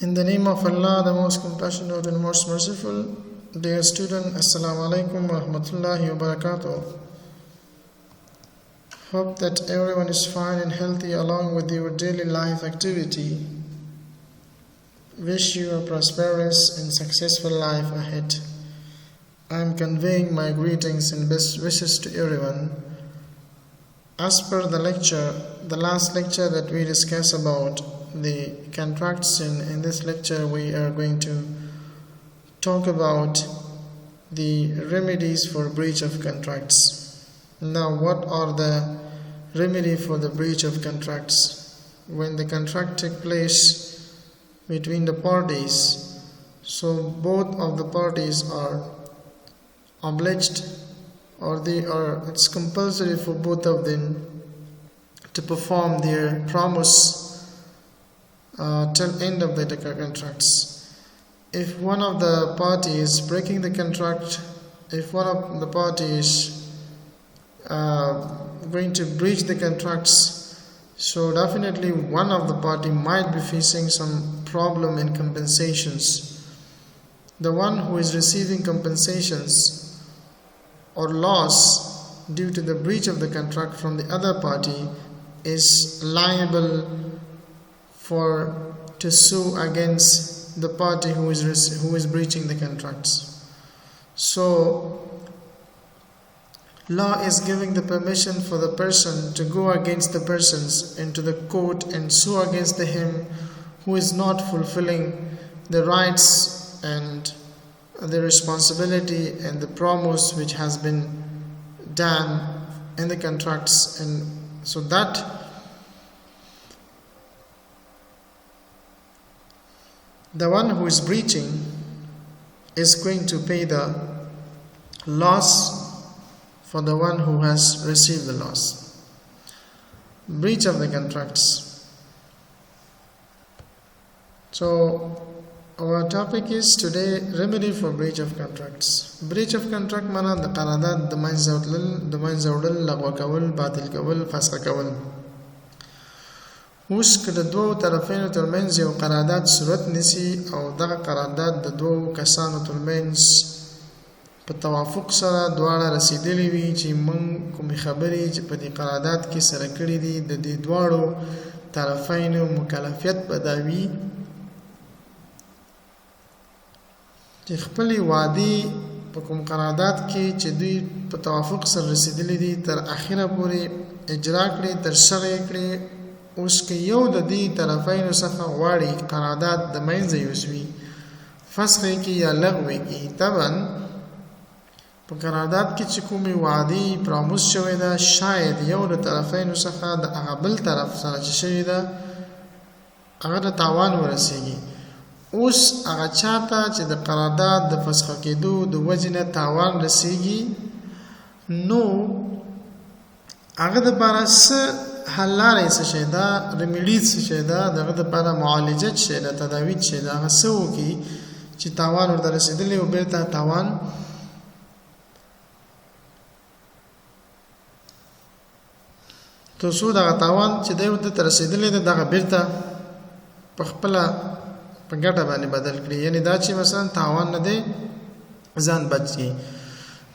In the name of Allah, the most compassionate and most merciful. Dear student, Assalamu alaikum wa rahmatullahi wa barakatuh. Hope that everyone is fine and healthy along with your daily life activity. Wish you a prosperous and successful life ahead. I am conveying my greetings and best wishes to everyone. As per the last lecture that we discussed about the contracts, in this lecture we are going to talk about the remedies for breach of contracts. Now, what are the remedy for the breach of contracts? When the contract takes place between the parties, so both of the parties are obliged, or it's compulsory for both of them to perform their promise till end of the contracts. If one of the parties breaking the contract, if one of the parties going to breach the contracts, so definitely one of the party might be facing some problem in compensations. The one who is receiving compensations or loss due to the breach of the contract from the other party is liable to sue against the party who is breaching the contracts. So law is giving the permission for the person to go against the persons into the court and sue against him who is not fulfilling the rights and the responsibility and the promise which has been done in the contracts, and so that the one who is breaching is going to pay the loss for the one who has received the loss. Breach of the contracts. So our topic is today remedy for breach of contracts. Breach of contract mana د قرارداد د منځه وړل، لغوه کول، باطل کول، فسخ کول. اوس که د دوو طرفینو ترمنځ یو قرارداد صورت نیسي او دغه قرارداد د دوو کسانو ترمنځ په توافق سره دواړه رسیدلی وي چې موږ کومې خبرې چې په دې قرارداد کې سره کړي دي د دې دواړو طرفینو مکلفیت به دا وي چې خپلې وعدې په کوم قرارداد کې چې دوی په توافق سره رسیدلی دي تر اخره پورې اجرا کړي، ترسره یې کړي. اوس که یو د دې طرفینو څخه غواړي قرارداد د منځه یوسوي، فسخ یې کړي یا لغوه یې کړي، طبعا په قرارداد کې چې کومې وعدې پراموس شوې ده شاید یو د طرفینو څخه د هغه بل طرف سره چې شوې ده هغه د تاوان ورسیږي. اوس هغه چاته چې د قرارداد د فسخ کېدو د وجې نه تاوان رسیږي، نو هغه دپاره څه حل لارې څه شی ده، ریمیډیز څه شی ده، د هغه دپاره معالجه څه شی ده، تداوي څه شی ده، هغه څه وکړي چې تاوان ورته رسېدلی او بېرته تاوان تر څو دغه تاوان چې دی ورته ته رسېدلی دی دغه بېرته په خپله په ګټه باندې بدل کړي. یعنې دا چې مثلا تاوان نه دی ځان بچ کړي.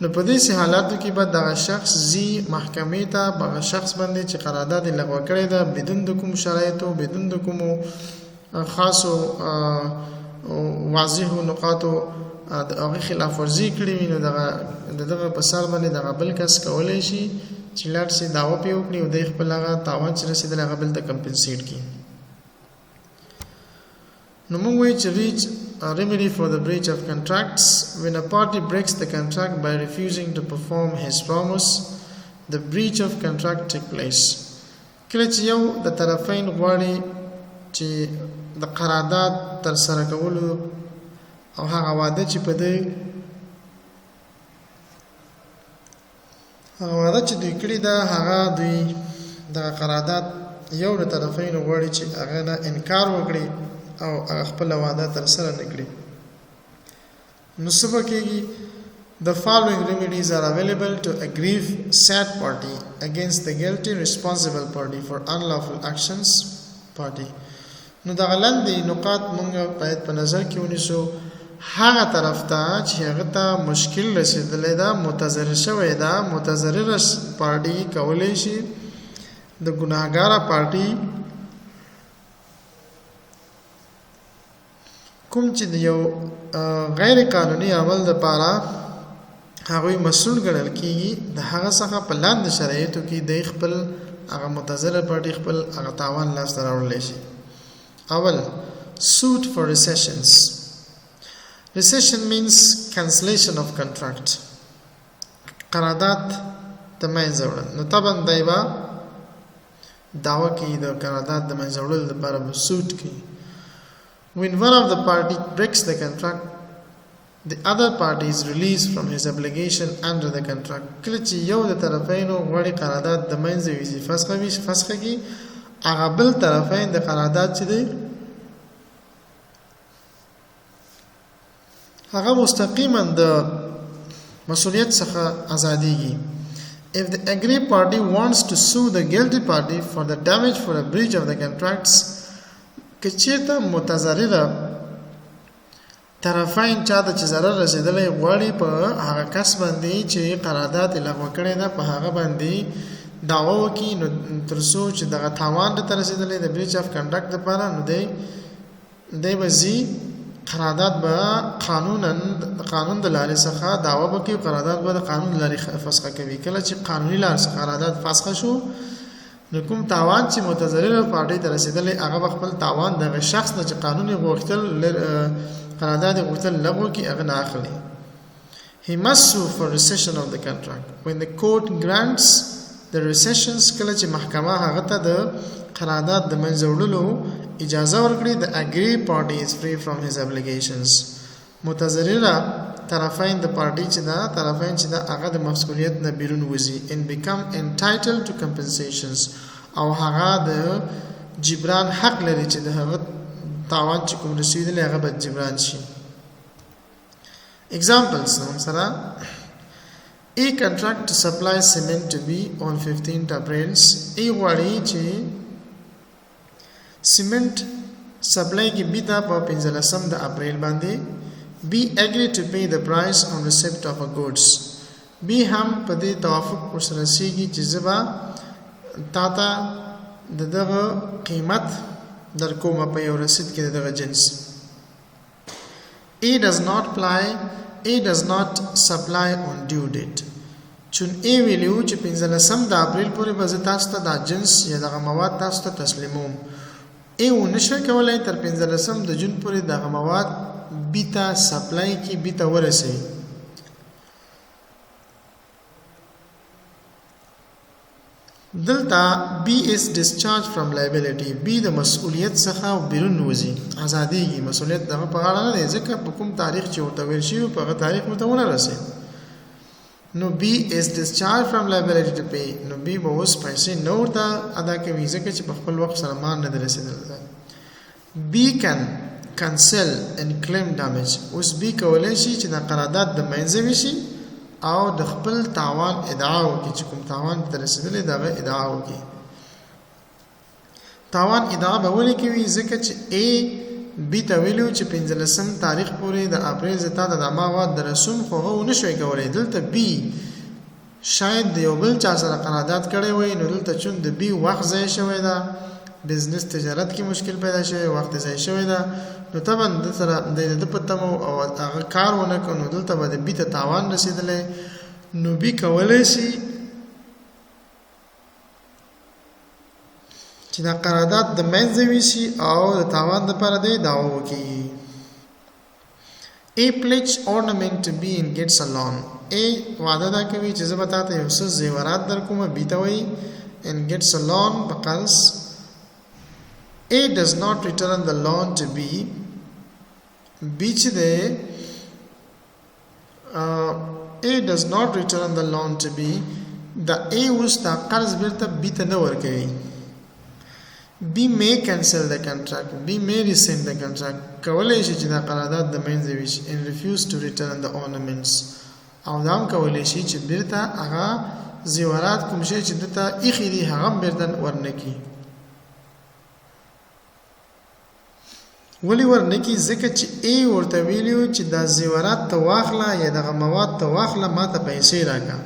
نو په دې حالاتو کې به دغه شخص ځي محکمې ته په هغه شخص باندې چې قرارداد یې لغوه کړې ده بدون د کوم شرایطو، بدون د کومو خاصو واضحو نقاطو د هغې خلاف ورزي کړې وي، نو د دغه په سر باندې دغه بل کس کولی شي چې لاړ شي دعوه پرې وکړي او دی خپل هغه تاوان چې رسېدلی هغه بل ته کمپنسیټ کړي. نو موږ وایو چې remedy for the breach of contracts. When a party breaks the contract by refusing to perform his promise, the breach of contract takes place. کله چې یو د طرفین غواړي چې د قرارداد تر سره کولو او هغه وعده چې په دی هغه وعده چې دوی کړې ده هغه دوی د قرارداد یو د طرفین غواړي چې هغه نه انکار وکړي او خپل وعده تر سره نه کړي، نو څه به کېږي؟ The following remedies are available to aggrieve sad party against the guilty responsible party for unlawful actions party. نو د غلندې نقاط مونږ باید په نظر کې ونیسو هغه طرف ته چې هغه ته مشکل رسیدلی ده متضرر شوی ده متضرره پارټي کولی شي د ګناهګاره پارټي کوم چې د یو غیر قانوني عمل لپاره هغوی مسؤل ګڼل کېږي د هغه څخه په لاندې شرایطو کې د خپل هغه متضرر پارټي خپل هغه تاوان لاسته راوړلی شي. اول suit for recessions. Recession means cancellation of contract. قرارداد د منځه وړل. نو طبعا دی به دعوه کوي د قرارداد د منځه وړلو لپاره به سوټ کوي. When one of the party breaks the contract, the other party is released from his obligation under the contract. کله چې یو د طرفینو غواړي قرارداد د منځه ویځي فسخه کړي هغه بل طرفین د قرارداد چې دی هغه مستقیما د مسؤلیت څخه آزادیږي. If the aggrieved party wants to sue the guilty party for the damage for a breach of the contracts, که چېرته متضرره طرفین چاته چې ضرر رسېدلی غواړي په هغه کس باندې چې قرارداد یې لغوه کړی ده په هغه باندې دعوه وکړي نو تر څو چې دغه تاوان درته رسېدلی د بریچ اف کنډکټ دپاره نو دی به ځي قرارداد به قانون د لارې څخه دعوه به کوي قرارداد به د قانون د لارې فسخه کوي. کله چې قانوني لارې څخه قرارداد فسخه شو نو کوم تاوان چې متضرره پارټۍ ته رسېدلی هغه به خپل تاوان دغه شخص نه چې قانون یې غوښتل قرارداد یې غوښتل لغوه کړي هغه نه اخلي. He must sue for rescission of the contract. When the court grants the rescissions کله چې محکمه هغه ته د قرارداد د منځه وړلو اجازه ورکړي the aggrieved party is free from his obligations. متضرره طرفین د پارټي چې دا طرفین چې دا هغه د مسؤلیت نه بیرون وځي and become entitled to compensations او هغه د جبران حق لري چې د هغه تاوان چې کوم رسیدلی هغه به جبران شي. Examples سره A contract to supply cement to B on 15th April. A غواړي چې سیمنټ سپلای کې بي ته په 15 د اپریل باندې B agreed to pay the price on receipt of a goods. B هم په دې توافق ورسره رسیږي چې زبا تاته دغه قیمت در کومه په یو رسید کې دغه جنس. A does not supply on due date. چون A ویلیو چې 15 د اپریل پورې به زه تاسو ته دا جنس یا دغه مواد تاسو ته تسلیموم. A ونشوي کولی تر 15 د جون پورې دغه مواد B ته سپلای کې B ته ورسوي. دلته B is discharged from liability. B د مسؤلیت څخه بیرون وځي آزادیږي مسؤلیت دغه په غاړه نه دی ځکه په کوم تاریخ چې ورته ویل شوي په هغه تاریخ ورته ونه رسېد. نو B is discharged from liability to pay. نو B به اوس پیسې نه ورته ادا کوي ځکه چې په خپل وخت سره مان نه دی رسېدلی. B can cancel and claim damage. اوس B کولی شي چې د قرارداد د منځه وشي او د خپل تاوان ادعا وکړي چې کوم تاوان ته رسېدلی دغه ادعا وکړي. تاوان ادعا به ولې کوي ځکه چې A B ته ویلو چې 15 تاریخ پورې د اپریل زه تا ته د مواد د رسوم خو هغه ونه شوی کولی. دلته B شاید د یو بل چا سره قرارداد کړی وی نو دلته چون د B وخت ضایع شوی ده بزنس تجارت کې مشکل پیدا شوی وخت ضایع شوی ده نو طبعا د سره د په تمو او هغه کار ونه کړ نو دلته به د B ته تاوان رسېدلی نو B کولی شي چې دا قرارداد د منځه وشي او د تاوان دپاره دی دعوه وکړي. A pledge ornament to B and gets a loan. A وعده دا کوي چې زه به تا ته یو څه زیورات در کومه B ته وایي and gets a loan په قرض. A does not return the loan to B. B چې دی A does not return the loan to B. دا A اوس دا قرض بیرته B ته نه ورکوي. B may cancel the contract. B may rescind the contract. کولی شي چې دا قرارداد د منځه وشي and refuse to return the ornaments. او دا هم کولی شي چې بیرته هغه زیورات کوم شی چې دته ایښي دي هغه هم بیرته ورنکړي. ولی ورنکی ځکه چې ای ورته ویلیو چې دا زیورات ته واخله یا دغه مواد ته واخله ما ته پیسې راکړه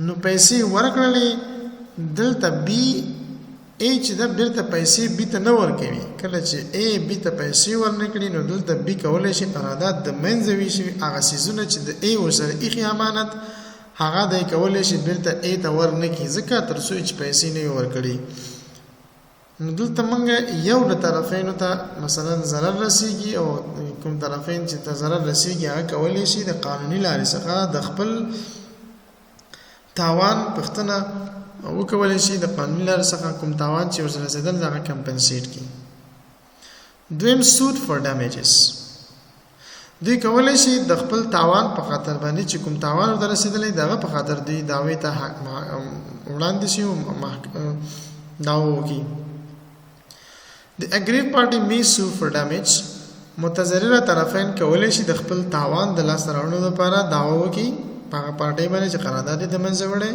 نو پیسې ورکړلې دلته بی ای چې دا بیرته پیسې بی ته نه ورکوي کله چې ای بی ته پیسې ورنکړي نو دلته بی کولی شي قرارداد د منځه ویشي هغه څیزونه چې د ای ورسره ایښي امانت هغه دی کولی شي بیرته ای ته ورنکړي ځکه تر څو چې پیسې نه وي ورکړي نو دلته موږ یو د طرفینو ته مثلا ضرر رسیږي او کوم طرفین چې ته ضرر رسیږي هغه کولی شي د قانوني لارې څخه د خپل تاوان پوښتنه وکولی شي د قانوني لارې څخه کوم تاوان چې ورسره رسېدل هغه کمپنسیټ کړي دویم سود فار ډیمیجز دوی کولی شي د خپل تاوان په خاطر باندې چې کوم تاوان ورته رسېدلی د هغه په خاطر دوی دعوې ته وړاندې شي او دعوه وکړي The aggrieved party may sue for damage. متضرره طرفین کولی شي د خپل تاوان د لاسته راوړلو لپاره دعوه وکړي په هغه پارټۍ باندې چې قرارداد یې د منځه وړی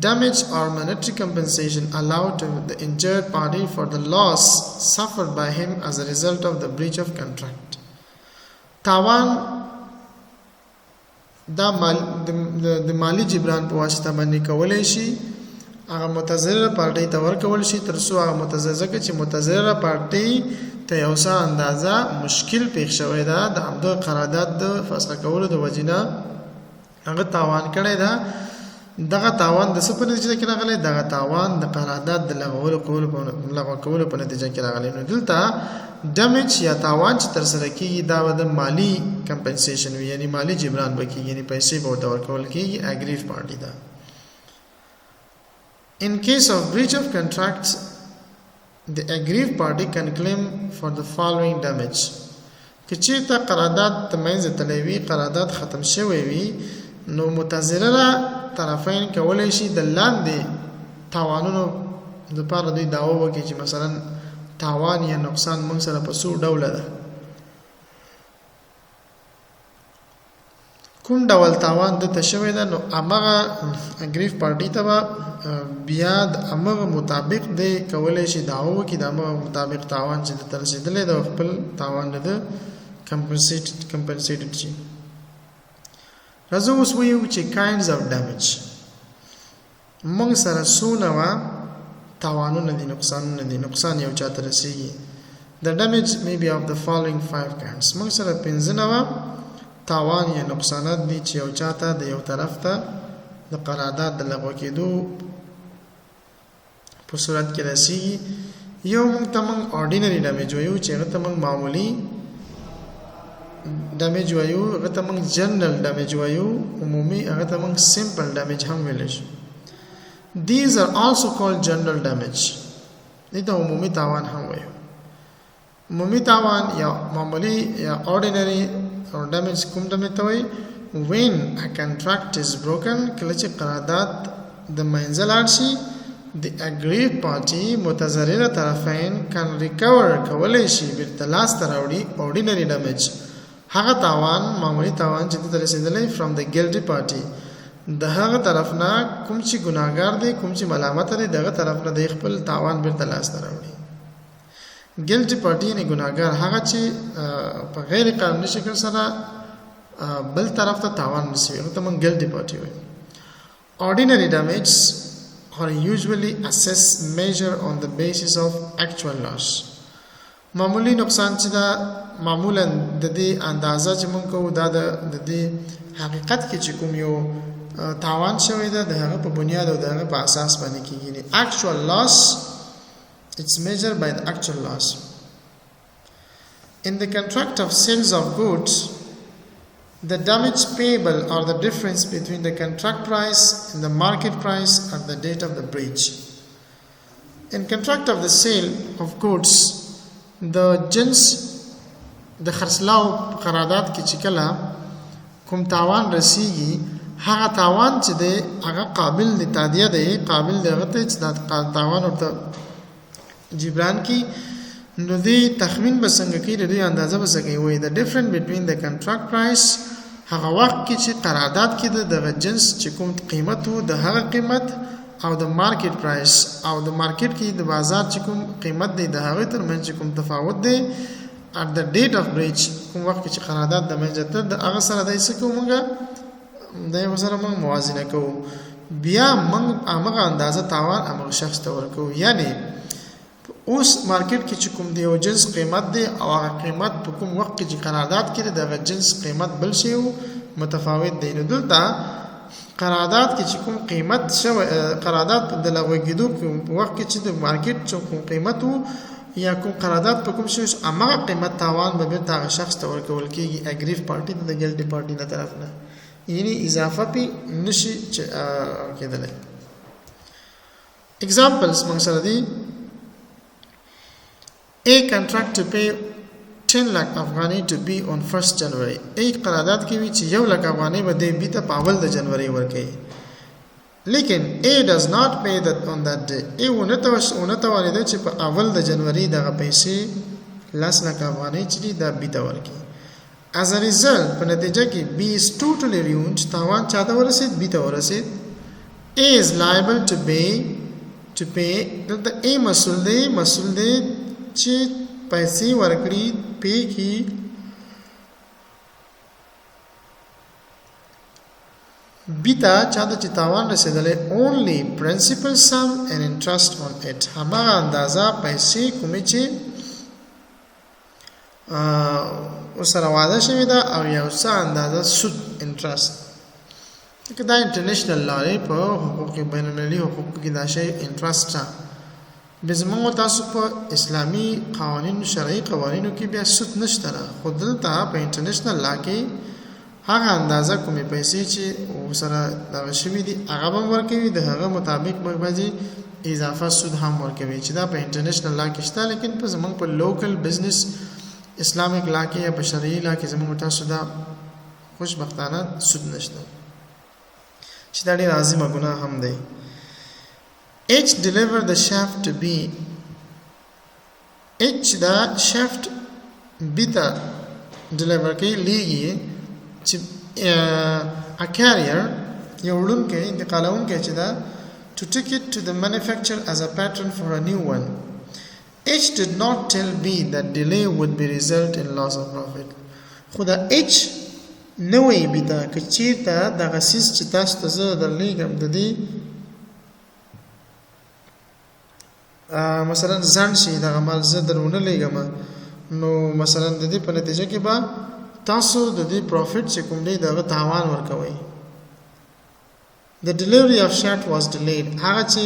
Damage or monetary compensation allowed to the injured party for the loss suffered by him as a result of the breach of contract. تاوان دا د مالی جبران په واسطه باندې کولی شي هغه متضرره پارټۍ ته ورکول شي تر څو هغه متضرره چې متضرره پارټۍ ته یو څه اندازه مشکل پیښ شوی ده د همدغه قرارداد د فسخ کولو د وجې نه هغه تاوان کړی ده دغه تاوان د څه په نتیجه کې راغلی دغه تاوان د قرارداد د لغوه کولو په نتیجه کې راغلی نو دلته ډیمیج یا تاوان چې ترسره کېږي دا به د مالي کمپنسیشن وي یعنی مالي جبران به کېږي یعنی پیسې به ورته ورکول کېږي اګریف پارټي ده In case of breach of contract, the aggrieved party can claim for the following damage. که چېرته قرارداد د منځه تللی وي قرارداد ختم شوی وي نو متضرره طرفین کولی شي د لاندې تاوانونو لپاره دوی دعوه وکړي چې مثلا تاوان یا نقصان موږ سره په څو ډوله ده کوم ډول تاوان دته شوی ده نو همغه اګریف پارټي ته به بیا د همغه مطابق دی کولی شي دعوه وکړي د همغه مطابق تاوان چې دته رسېدلی د خپل تاوان د کمپنسیټډ شي راځو اوس ویو چې کاینډز اف ډیمیج موږ سره څو نوعه تاوانونه دي نقصانونه دي نقصان یو چاته رسیږي The damage may be of the following 5 kinds موږ سره 5 نوعه تاوان یا نقصانات دي چې یو چاته د یو طرف ته د قرارداد د لغوه کېدو په صورت کې رسیږي یو موږ ته موږ ordinary damage وایو چې هغه ته موږ معمولي damage وایو هغه ته موږ general damage وایو عمومي هغه ته موږ simple damage هم ویلی شو These are also called general damage دې ته عمومي تاوان هم وایو عمومي تاوان یا معمولي یا ordinary or damage کوم damage ته وایي when a contract is broken کله چې قرارداد د منځه لاړ شي the aggrieved party متضرره طرفین can recover کولی شي بیرته لاسته راوړي ordinary damage هغه تاوان معمولي تاوان چې ته رسېدلی from the guilty party د هغه طرف نه کوم چې ګناهګار دی کوم چې ملامت دی دغه طرف نه د خپل تاوان بیرته لاسته راوړي ګلټي پارټي نه ګناهګار هغه چې په غیر قانوني شکل سره بل طرف ته تاوان رسوي هغه ته موږ ګلټي پارټي وایو ordinary damage are usually assessed measure on the basis of actual loss معمولی نقصان چې دا معمولا د دې اندازه چې موږ کوو دا د دې حقیقت کې چې کوم یو تاوان شوی ده د هغه په بنیاد او د هغه په اساس باندې کېږي actual loss it's measured by the actual loss in the contract of sales of goods the damage payable are the difference between the contract price and the market price at the date of the breach in contract of the sale of goods the jins د خرڅلاو قرارداد کې چې کله کوم تاوان رسیږي هغه تاوان چې دی هغه قابل د تادیه دی قابل دی هغه ته چې دا تاوان ورته جبران کی نو دی تخمین به څنګه کوي د دوی اندازه به څه کوي وایي the difference between the contract price هغه وخت کې چې قرارداد کې دغه جنس چې کوم قیمت و د هغه قیمت او د مارکیټ پرایس او د مارکیټ کې د بازار چې کوم قیمت دی د هغه ترمنځ کوم تفاوت دی at the date of breach کوم وخت چې قرارداد د منځ ته د هغه سره د څه کومګه د یو سره موږ موازنه کوو بیا موږ هغه اندازه تاوان هغه شخص ته ورکو یعنی اوس مارکیټ کې چې کوم دی او جنس قیمت دی او هغه قیمت په کوم وخت کې چې قرارداد کړي دغه جنس قیمت بل شی متفاوت دی نو دلته قرارداد کې چې کوم قیمت شو قرارداد د لغوېدو په وخت کې چې د مارکیټ چې کوم قیمت یا کوم قرارداد په کوم شی هغه قیمت تاوان به هغه شخص ته ورکول کېږي اګریف پارټي د ګلټي پارټي نه طرف نه یعنی اضافه پی نشي کېدلی examples موږ سره دي A contract to pay 10 lakh افغانی to be on 1st January ایک قرارداد کې وی چې 1 لک افغانی به د بیت په اول د جنوري ورکړي لیکن A does not pay that on that day A ونته ورته چې په اول د جنوري دغه پیسې 10 لک افغانی چې د بیت ورکړي as a result په نتیجه کې B is totally ruined تاوان چاته ورسید بیت ورسید A is liable to pay دلته A مسؤل دی چې پیسې ورکړي پی کی بیتا چاته چې تاوان رسیدلې only principal sum and interest on it هغه اندازه پیسې کومې چې سره واده شوی دا او یو څه اندازه سود انټرست که دا انټرنیشنل لارې په حقوق بین المللي حقوق کې دا شی انټرست بزمو تاسو په اسلامی قوانینو شرعي قوانینو کې بیا سود نشته خو دلته په انټرنیشنل لا کې هغه اندازه کومې پیسې چې سره دا شوی دي هغه هم ورکوي د هغه مطابق به اضافه سود هم ورکوي چې دا په انټرنیشنل لا کې شته لیکن په زمونږ په لوکل بزنس اسلامیک لا کې یا په شرعي لا کې زمونږ تاسو دا خوشبختانه سود نشته چې دا ډېر عظیمه ګناه هم دی H deliver the shaft to B H دا shaft بیتا deliver کوي لیږي چې a carrier یو وړونکی انتقالونکی چې دا to take it to the manufacturer as a pattern for a new one H did not tell B that delay would be result in loss of profit خو دا H نوې بیتا که چیرته دغه سیس چې تاسو ته زه درلیږم د دې مثلا ځان شي دغه مال زه درونه لګم نو مثلا د دې په نتیجه کې به تاسو د دې پروفټ چې کوم دی دغه تاوان ورکوي the delivery of shaft was delayed هغه چې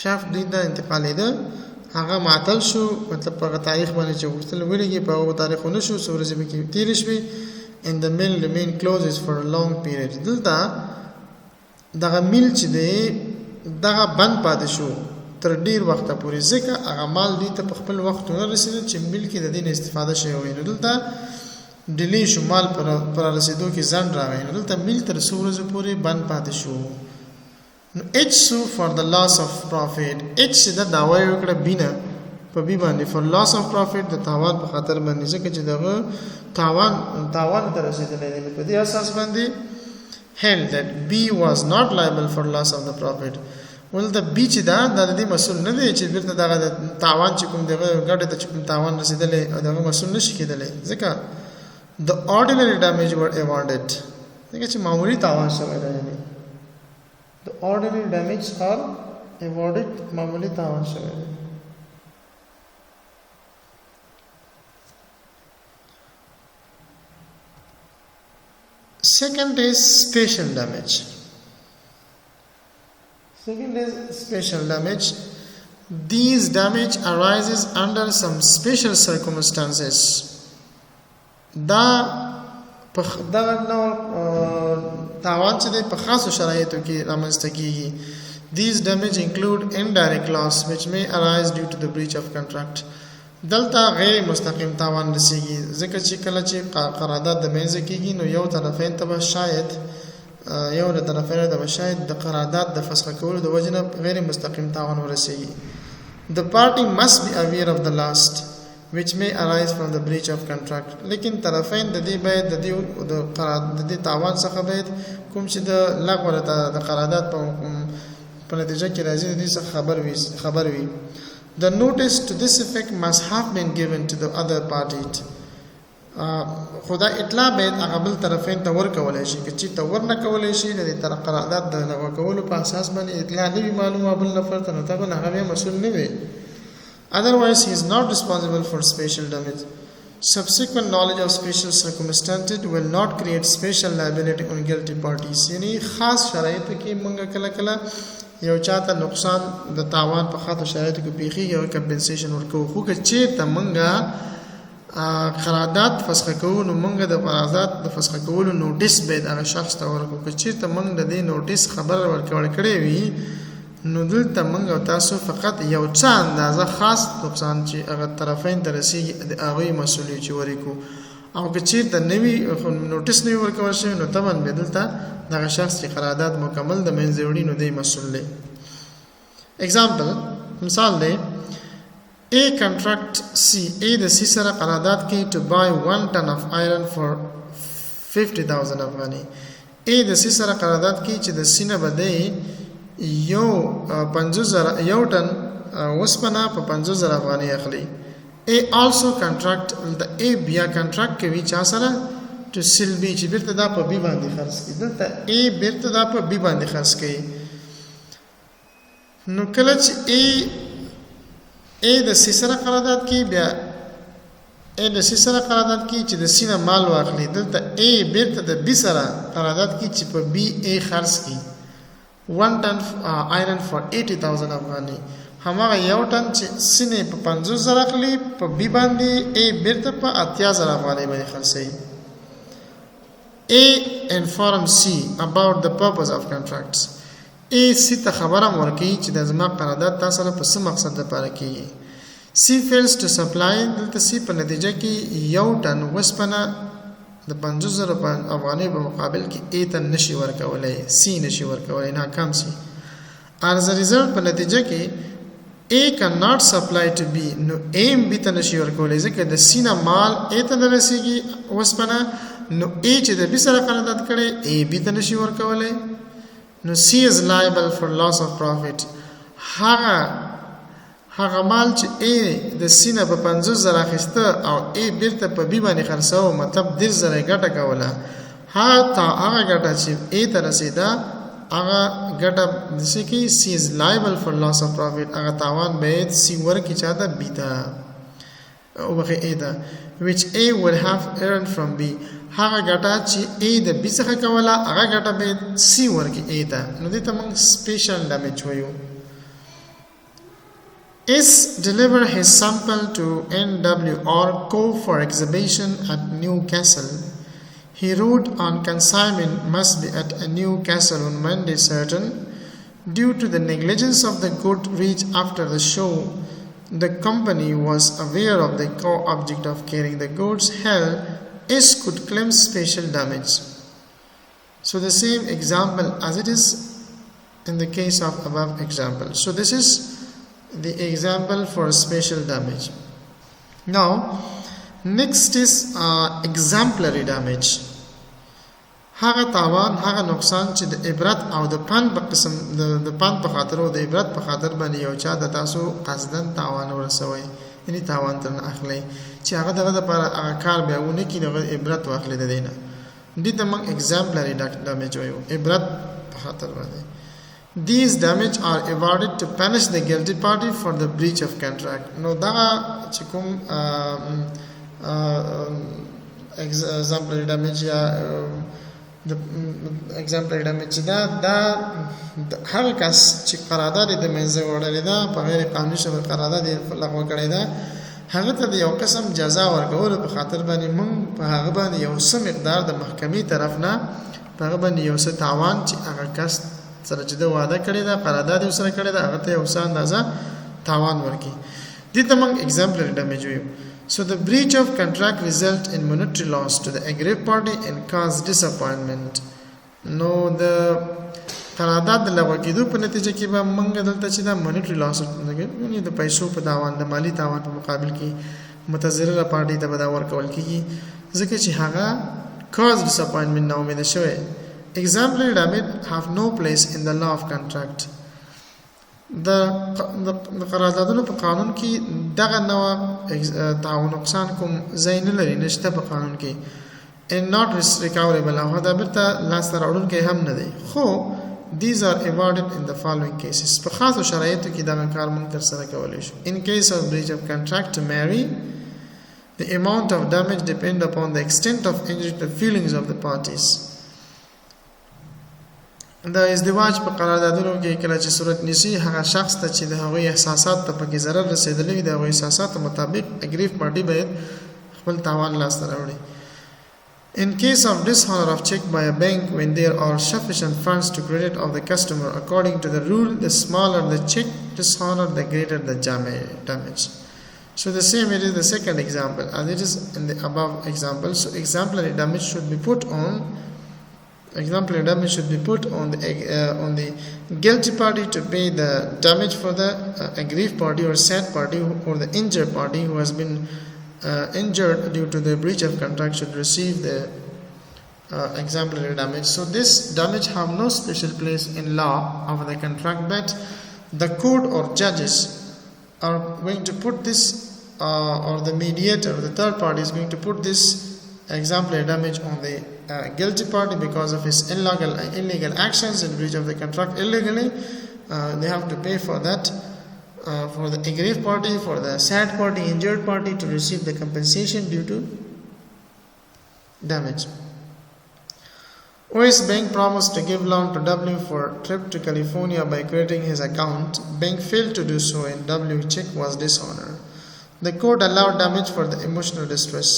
شافت دې د انتقالېده هغه معطل شو مطلب په تاریخ باندې چې وختل ویلېږي په هغه تاریخونه شو سورج به کې تیر شوي and the mill remained closed for a long period دلته دغه میل چې دی دغه بند پاتې شو تر ډیر وخت پورې ځکه هغه مال دې ته په خپل وخت نه رسیدل چې مل کې د دې استفاده شوی وي نو دلته ډیلی شمال پر رسیدو کې ځان راغی نو دلته مل تر څو ورځې پورې بند پاتې شو نو H sue for the loss of profit H دا دعوی وکړه بینه په بی باندې for loss of profit د تاوان په خاطر باندې ځکه چې دغه تاوان تر رسیدلې دی په دې اساس باندې held that B was not liable for loss of the profit ول د بیچ دا د دې مسول نه دی چې بیرته دغه تاوان چې کوم دغه ګټه ته کوم تاوان رسیدلې دغه مسول نشي کېدلی ځکه the ordinary damage were awarded ځکه چې معمولی تاوان شوی دی the ordinary damage are awarded معمولی تاوان شوی دی second is special damage Second is special damage. These damage arises under some special circumstances. دا نو تاوان چې په خاصو شرایطو کې رامنځته کیږي. These damage include indirect loss which may arise due to the breach of contract. دلته غیر مستقیم تاوان رسیږي ځکه چې کله چې قرارداد د منځ کېږي نو یو طرفین ته شاید یو له طرفینو د شاید د قرارداد د فسخ کولو د وجنه غیر مستقیم تاوان ورسیږي the party must be aware of the loss which may arise from the breach of contract لیکن طرفین د دې باید د دې تاوان څخه باید کوم چې د لغوه د قرارداد په نتیجه کې راځي د دې څخه خبر وي. The notice to this effect must have been given to the other party. خدا اطلاع باید هغه بل طرفین ته ورکولای شي، که چې ته ورنه کولای شي د دې قرارداد د لغوه کولو په اساس باندې اطلاع نه وي معلومه بل نفر ته، نو ته هغه مسؤل نه وي. Otherwise, he is not responsible for spatial damage. Subsequent knowledge of spatial circumstances will not create spatial liability on guilty parties. یعنی خاص شرایطو کې موږ کله کله یو چاته نقصان د تاوان په خاطر شرایطو کې پیښیږي او کمپنسیشن ورکوو، خو که چېرته موږ قرارداد فسخ کوو نو موږ د قرارداد د فسخ کولو نوټیس باید هغه شخص ته ورکړو. که چېرته موږ د دې نوټیس خبر ورکول کړی وي نو دلته موږ او تاسو فقط یو څه اندازه خاص نقصان چې هغه طرفین ته رسیږي د هغوی مسؤلیت چې ورکړو، او که چېرته نوي نوټیس نه وي ورکول شوی نو طبعا بیا دلته دغه شخص چې قرارداد مکمل د منځه وړي نو دی مسؤل دی. اگزامپل مثال دی A contract C. A د C سره قرارداد کوي to buy 1 ton of iron for 50,000 افغاني. A د C سره قرارداد کوي چې د C نه به دی یو ټن وسپنه په 50,000 افغاني اخلي. A also contract د A بیا contract کوي چا سره to sell B چې بیرته دا په B باندې خرڅ کړي. دلته A بیرته دا په B باندې خرڅ کړي. نو کله چې A د C سره قرارداد کوي بیا A د C سره قرارداد کوي چې د C نه مال واخلي. دلته A بیرته د B سره قرارداد کوي چې په B A خرڅ کړي 1 ton iron for 80,000 افغاني. هماغه یو ټن چې C نه په 50,000 اخلي په B باندې A بیرته په 80,000 افغاني باندې خرڅوي. A inform C about the purpose of contracts. A C ته خبره ورکوي چې د زما قرارداد تاسو سره په څه مقصد لپاره کیږي. C fails to supply. دلته C په نتیجه کې یو ټن وسپنه د 50,000 افغاني په مقابل کې A ته نشي ورکولای، C نشي ورکولای، ناکام شي. As a result په نتیجه کې A cannot supply to B. نو A B ته نشي ورکولای ځکه د C نه مال A ته نه رسیږي وسپنه، نو A چې د B سره قرارداد کړي A B ته نشي ورکولای. نو C is liable for loss of profit. هغه مال چې A د C نه په 50,000 اخیسته او A بیرته په B باندې خرڅاو، مطلب 10,000 ګټه کوله، هغه ګټه چې A ته رسیده هغه ګټه دسې کې C is liable for loss of profit. هغه تاوان باید C ورکړي چاته B ته او بخې A ته which A would have earned from B. هغه ګټه چې A د B څخه کوله هغه ګټه باید C ورکړي A ته. نو دې ته موږ spatial damage وایو. S delivered his sample to N.W. Orco for exhibition at Newcastle. He wrote on consignment must be at a Newcastle on Monday certain. Due to the negligence of the good reached after the show, the company was aware of the object of carrying the goods held. S could claim spatial damage. So the same example as it is in the case of above example. So this is the example for spatial damage. Now next is exemplary damage. هغه تاوان هغه نقصان چې د عبرت او د پند په قسم د پند په خاطر او د عبرت په خاطر باندې یو چا د تاسو قصدن تاوان ورسوي، یعنی تاوان تر اخلي چې هغه دغه لپاره هغه کار بیا ونه کړي هغه عبرت واخلي د دینه. دې ته موږ exemplary damage وایو، عبرت په خاطر باندې. These damage are awarded to punish the guilty party for the breach of contract. نو دا چې کوم exemplary damage یا د exemplary damage دا هغه کس چې قرارداد د منځه وړلې ده په غیر قانوني شکل قرارداد لغوه کړی ده هغه ته د یو قسم جزا ورکولو په خاطر باندې موږ په هغه باندې یو څه مقدار د محکمې طرف نه په هغه باندې یو څه تاوان چې هغه کس سره چې د واده کړی ده قرارداد یې سره کړی ده هغه ته یو څه اندازه تاوان ورکړي. دې ته موږ exemplary damage وایو. So the breach of contract result in monetary loss to the aggrieved party and cause disappointment. No, the قرارداد د لغوه کېدو په نتیجه کې به موږ دلته چې دا monetary loss یعنې د پیسو په تاوان د مالی تاوان په مقابل کې متضرره پارټي ته به دا ورکول کېږي ځکه چې هغه cause disappointment نا امیده شوی. Exemplary damage have no place in the law of contract. د قراردادونو په قانون کې دغه نوع تعاون نقصان کوم ځای نه لري نشته په قانون کې and not recoverable او دا بیرته لاسته راوړونکی هم نه دی خو these are awarded in the following cases په خاصو شرایطو کې دغه کار موږ ترسره کولی شو in case of breach of contract to marry the amount of damage depend upon the extent of injury to feelings of the parties د ازدواج په قراردادونو کې کله چې صورت نیسي هغه شخص ته چې د هغوی احساسات ته پکې ضرر رسېدلی وي د هغوی احساساتو مطابق اګریف پارټي باید خپل تاوان لاسته راوړي In case of dishonor of check by a bank when there are sufficient funds to credit of the customer according to the rule, the smaller the check dishonor, the greater the damage. So the same it is the second example as it is in the above example. So exemplary damage should be put on the guilty party to pay the damage for the aggrieved party or sad party or the injured party who has been injured due to the breach of contract should receive the exemplary damage. So this damage have no special place in law of the contract, but the court or judges are going to put this or the mediator, the third party is going to put this exemplary damage on the guilty party because of his illegal actions in breach of the contract illegally. They have to pay for that. For the aggrieved party, for the sad party, injured party to receive the compensation due to damage. OS Bank promised to give loan to W for trip to California by crediting his account. Bank failed to do so and W check was dishonored. The court allowed damage for the emotional distress.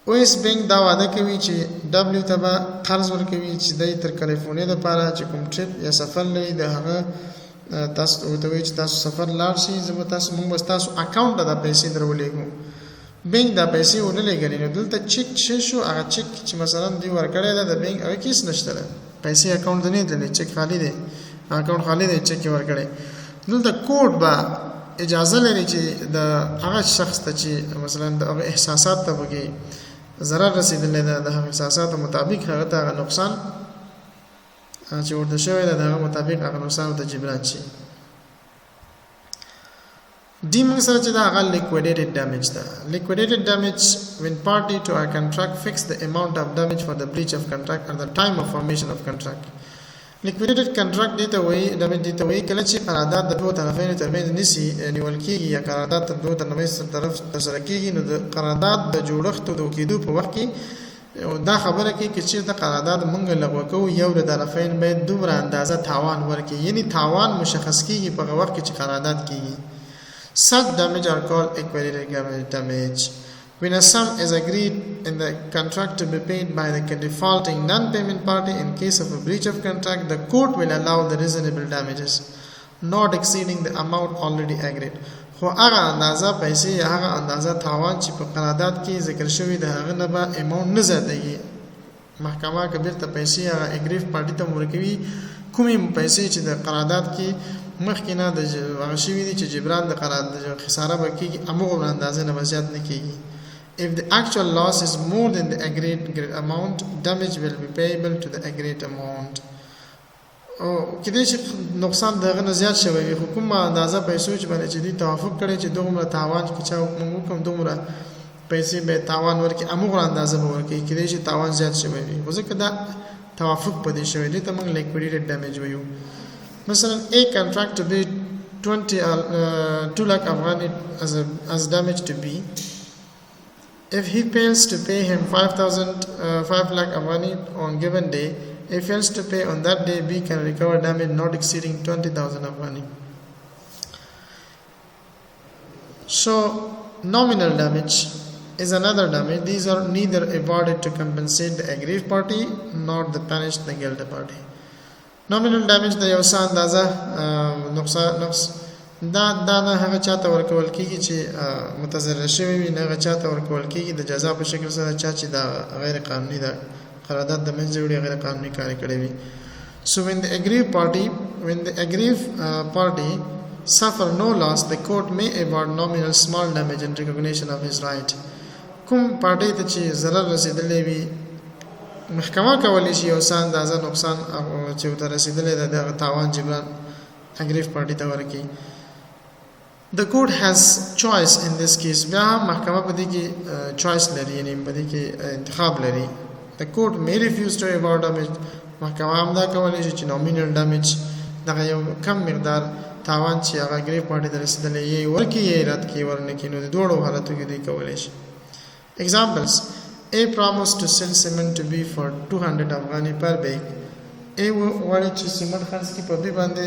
OS Bank دا وعده کوي چې W ته به قرض ورکوي چې دی تر کالیفورنیا دپاره چې کوم ټریپ یا سفر لري د هغه تاسو ورته وایي چې تاسو سفر لاړ شئ موږ به ستاسو اکاونټ ته دا پیسې درولېږو بینک دا پیسې ونه لېږلې نو دلته چیک څه شو هغه چیک چې مثلا دوی ورکړی ده د بینک هغه کیس نشته ده پیسې اکاونټ ته نه تللی چیک خالي دی اکاونټ خالي دی چیک یې ورکړی دلته کوډ به اجازه لري چې د هغه شخص ته چې مثلا د هغه احساسات ته پکې ضرر رسېدلی ده د هغه احساساتو مطابق هغه ته هغه نقصان چې ورته شوی ده د هغه مطابق هغه نقصان ورته جبران شي دې موږ سره چې دا هغه liquidated damage ده liquidated damage when party to a contract fix the amount of damage for the breach of contract at the time of formation of contract liquidated contract دې ته وایي damage دې ته وایي کله چې قرارداد د دوه طرفینو ترمنځ نشي نیول کېږي یا قرارداد د دوه ترسره کېږي نو د قرارداد د جوړښت او د کېدو په وخت کې دا خبره کې چې چیرته قرارداد مونږ لغوه کوو یو د طرفین باید دومره اندازه تاوان ورکړي یعنی تاوان مشخص کېږي په هغه وخت کې چې قرارداد کېږي such damage are called liquidated damage when a sum is agreed in the contract to be paid by the defaulting non-payment party in case of a breach of contract the court will allow the reasonable damages not exceeding the amount already agreed خو هغه اندازه پیسې یا هغه اندازه تاوان چې په قرارداد کې ذکر شوی د هغه نه به اماونټ نه زیاتېږي محکمه که بیرته پیسې هغه اګریف پارټي ته ورکوي کومې پیسې چې د قرارداد کې مخکې نه د هغه شوي دي چې جبران د قرارداد خساره به کېږي همغومره اندازې نه به زیات نه کېږي if the actual loss is more than the agreed amount damage will be payable to the agreed amount او کله چې نقصان دغه نه زیات شوی وي حکومت اندازه پیسو چې باندې چې دی توافق کړي چې دومره تاوان کې چا موږ کوم دومره پیسې به تاوان ورکړي امغه اندازه به ورکړي کله چې تاوان زیات شوی وي ځکه دا توافق پدې شوی دی ته موږ liquidated damage وایو مثلا a contract to be 2 lakh Afghani as damage to B if he fails to pay him 5 lakh Afghani on given day if fails to pay on that day B can recover damage not exceeding 20,000 Afghani so nominal damage is another damage these are neither awarded to compensate the aggrieved party nor the punish the guilty party nominal damage د یو څه اندازه نقص دا نه هغه چاته ورکول کېږي چې متضرر شوی وي نه هغه چاته ورکول کېږي د جزا په شکل سره چا چې دا غیر قانوني ده قرارداد د منځه وړي غیر قانوني کار کړی وي so when the aggrieved party suffer no loss the court may award nominal small damage in recognition of his right کوم پارټي ته چې ضرر رسیدلی وي محکمه کولی شي یو څه اندازه نقصان چې ورته رسیدلی ده د تاوان جبران aggrieved party ته ورکړي. The court has choice in this case. بیا محکمه په دې کې choice لري، یعنی په دې کې انتخاب لري. The court may refuse to award damage. محکمه هم دا کولی شي چې nominal damage دغه یو کم مقدار تاوان چې هغه aggrieved party ته رسېدلی یې ورکړي یا یې رد کړي ورنکړي. نو د دواړو حالتو کې دوی کولی شي. Examples: A promised to sell cement to B for 200 Afghani per bag. A وړي چې سیمنټ خرڅ کړي په B باندې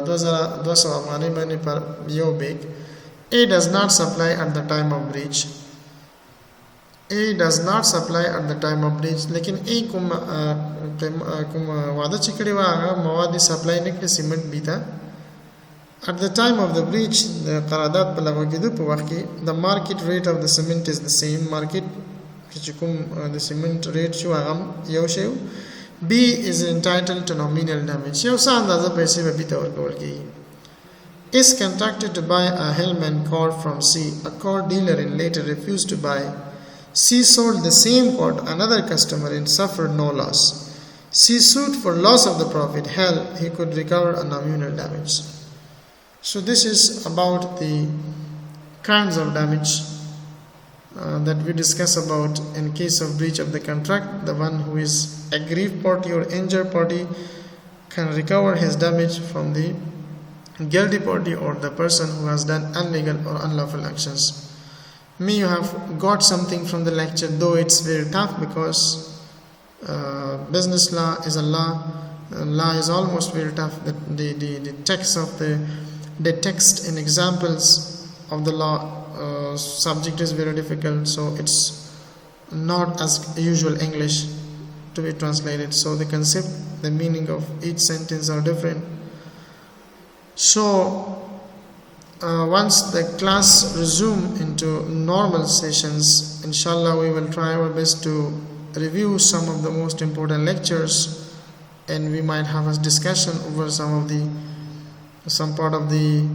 2200 افغانۍ باندې پر یو بیگ. A does not supply at the time of breach. A does not supply at the time of breach. لیکن A کوم وعده چې کړی و هغه مواد سپلای نه کړي سیمنټ B ته. At the time of the breach, د قرارداد په لغوه کېدو په وخت کې the market rate of the cement is the same. market چې کوم د سیمنټ ریټ شو هغه یو شی. B is entitled to nominal damage. یو څه اندازه پیسې به B ته ورکول کېږي. Is contracted to buy a Hillman cord from C. A cord dealer in later refused to buy. C sold the same cord to another customer and suffered no loss. C sued for loss of the profit. Hell, he could recover a nominal damage. So this is about the kinds of damage that we discuss about in case of breach of the contract. The one who is aggrieved party or injured party can recover his damage from the guilty party or the person who has done illegal or unlawful actions. May you have got something from the lecture, though it's very tough because business law is a law. Law is almost very tough. The text of the text and examples of the law subject is very difficult, so it's not as usual English to be translated. So the concept, the meaning of each sentence are different. So once the class resume into normal sessions, inshallah we will try our best to review some of the most important lectures, and we might have a discussion over some part of the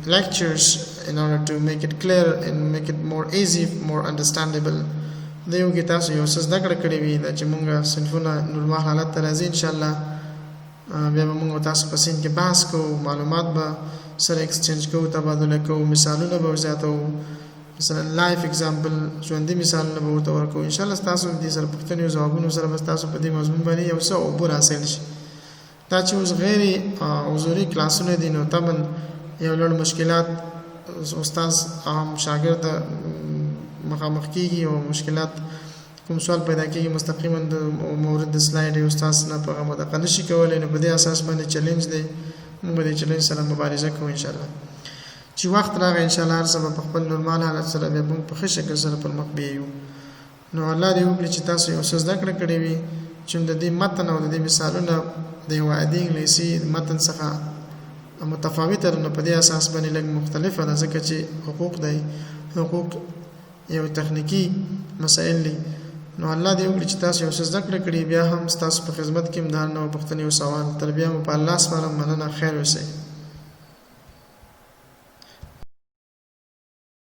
lectures in order to make it clear and make it more easy, more understandable. د یو کې تاسو یو څه زده کړه کړې وي دا چې مونږ صنفونه نورمال حالت ته راځي انشاءالله. بیا به مونږ تاسو په سین کې بحث کوو، معلومات به سره ایکسچینج کوو، تبادله کوو، مثالونه به زیاتوو، مثلا لایف اگزامپل ژوندي مثالونه به ورته ورکوو. انشاءالله ستاسو دې سره پوښتنې او ځوابونو سره به ستاسو په دې مضمون باندې یو څه عبور حاصل شي. دا چې اوس غیر حضوري کلاسونه دي نو طبعا یو لوړ مشکلات استاد عام شاګرد مخامخ کیږي او مشکلات کوم سوال پیدا کیږي مستقیما د مورد د سلاید یو استاد نه په هغه مدقه نشي کولای. نو په دې اساس باندې چیلنج دی، موږ به د چیلنج سره مبارزه کوو انشاءالله. چې وخت راغی انشاءالله هر څه به په خپل نورمال حالت سره بیا موږ په ښه شکل سره پر مخ بیایو. نو الله دې وکړي چې تاسو یو څه زده کړه کړې وي چې د دې متن او د دې مثالونه د یو عادي انګلیسي متن څخه متفاوته نو په دې اساس باندې لږ مختلفه ده، ځکه چې حقوق دی، حقوق یو تخنیکی مسائل دي. نو الله دې وکړي چې تاسو یو څه زده کړه کړې، بیا هم ستاسو په خدمت کې امدحان او پوښتنې او سوال تر بیا مو په الله سپارم. مننه، خیر اوسئ.